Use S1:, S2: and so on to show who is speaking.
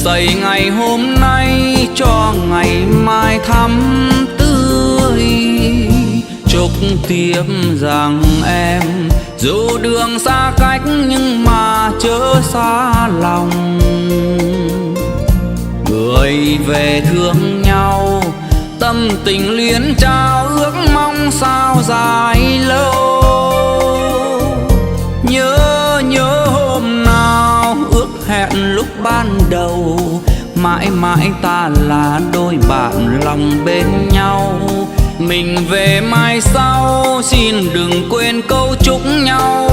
S1: dậy ngày hôm nay cho ngày mai thắm tươi. Chúc tiếp rằng em dù đường xa cách nhưng mà chớ xa lòng. Người về thương nhau tâm tình liên trao, ước mong sao dài lâu. Nhớ hôm nào ước hẹn lúc ban đầu, mãi mãi ta là đôi bạn lòng bên nhau. Mình về mai sau xin đừng quên câu chúc nhau.